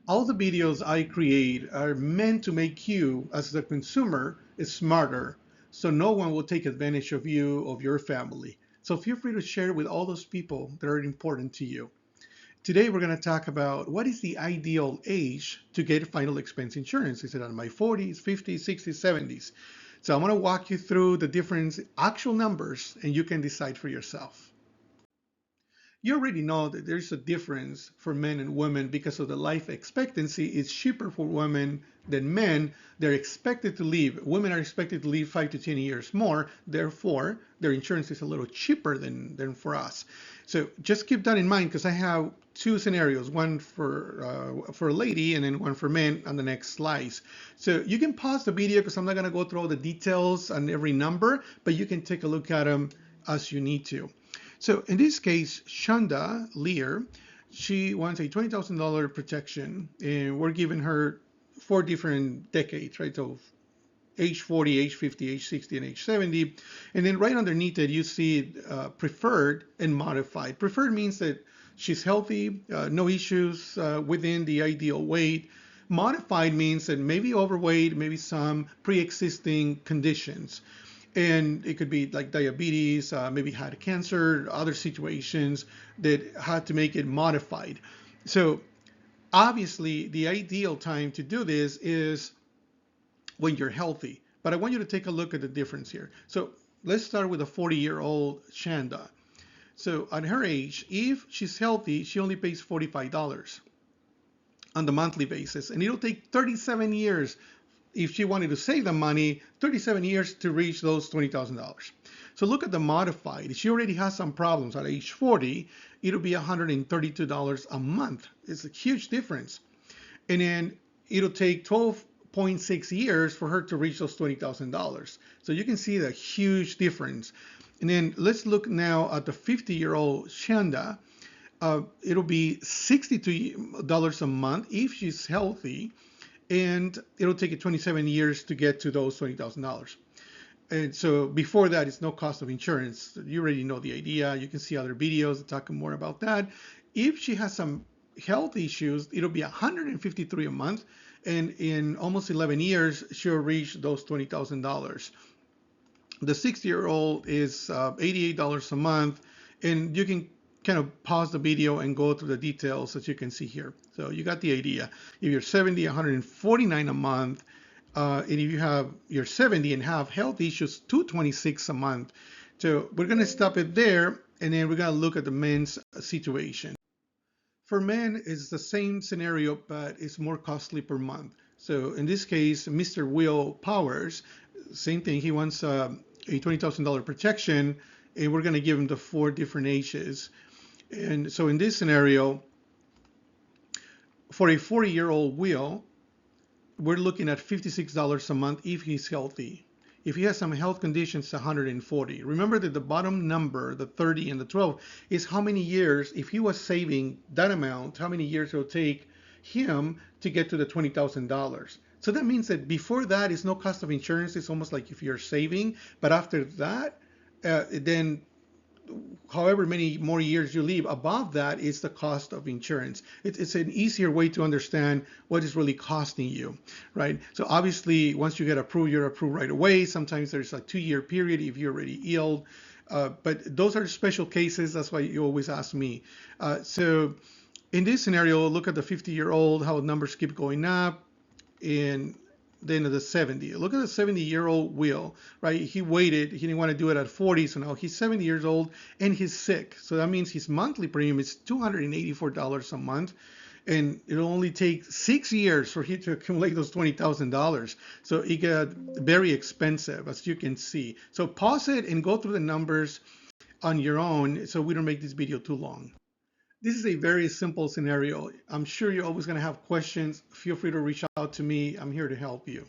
All the videos I create are meant to make you, as the consumer, smarter, so no one will take advantage of you, of your family. So feel free to share it with all those people that are important to you. Today, we're going to talk about what is the ideal age to get final expense insurance. Is it on my 40s, 50s, 60s, 70s? So I'm going to walk you through the different actual numbers and you can decide for yourself. You already know that there's a difference for men and women because of the life expectancy. It's cheaper for women than men. They're expected to live. Women are expected to live 5 to 10 years more. Therefore, their insurance is a little cheaper than for us. So just keep that in mind because I have two scenarios, one for a lady and then one for men on the next slides. So you can pause the video because I'm not going to go through all the details on every number, but you can take a look at them as you need to. So in this case, Shonda Lear, she wants a $20,000 protection, and we're giving her 4 different decades, right? So age 40, age 50, age 60, and age 70. And then right underneath it, you see preferred and modified. Preferred means that she's healthy, no issues within the ideal weight. Modified means that maybe overweight, maybe some pre-existing conditions. And it could be like diabetes, maybe had cancer, other situations that had to make it modified. So obviously the ideal time to do this is when you're healthy. But I want you to take a look at the difference here. So let's start with a 40-year-old Shanda. So at her age, if she's healthy, she only pays $45 on the monthly basis. And it'll take 37 years if she wanted to save the money, 37 years to reach those $20,000. So look at the modified. If she already has some problems at age 40, it'll be $132 a month. It's a huge difference. And then it'll take 12.6 years for her to reach those $20,000. So you can see the huge difference. And then let's look now at the 50-year-old Shanda. It'll be $62 a month if she's healthy, and it'll take it 27 years to get to those $20,000. And so before that, it's no cost of insurance. You already know the idea. You can see other videos talking more about that. If she has some health issues, it'll be $153 a month, and in almost 11 years, she'll reach those $20,000. The 60-year-old is $88 a month, and you can kind of pause the video and go through the details that you can see here. So you got the idea. If you're 70, $149 a month, and if you're 70 and have health issues, $226 a month. So we're going to stop it there, and then we're going to look at the men's situation. For men, it's the same scenario, but it's more costly per month. So in this case, Mr. Will Powers, same thing. He wants a $20,000 protection, and we're going to give him the 4 different ages. And so in this scenario, for a 40-year-old Will, we're looking at $56 a month if he's healthy. If he has some health conditions, $140. Remember that the bottom number, the 30 and the 12, is how many years, if he was saving that amount, how many years it will take him to get to the $20,000. So that means that before that is no cost of insurance. It's almost like if you're saving, but after that, then however many more years you live, above that is the cost of insurance. It's an easier way to understand what is really costing you, right? So obviously, once you get approved, you're approved right away. Sometimes there's a 2-year period if you're already ill. But those are special cases. That's why you always ask me. So in this scenario, look at the 50-year-old, how numbers keep going up. And then the 70. Look at the 70-year-old Will, right? He waited. He didn't want to do it at 40, so now he's 70 years old and he's sick. So that means his monthly premium is $284 a month, and it'll only take 6 years for him to accumulate those $20,000. So it got very expensive, as you can see. So pause it and go through the numbers on your own so we don't make this video too long. This is a very simple scenario. I'm sure you're always going to have questions. Feel free to reach out to me. I'm here to help you.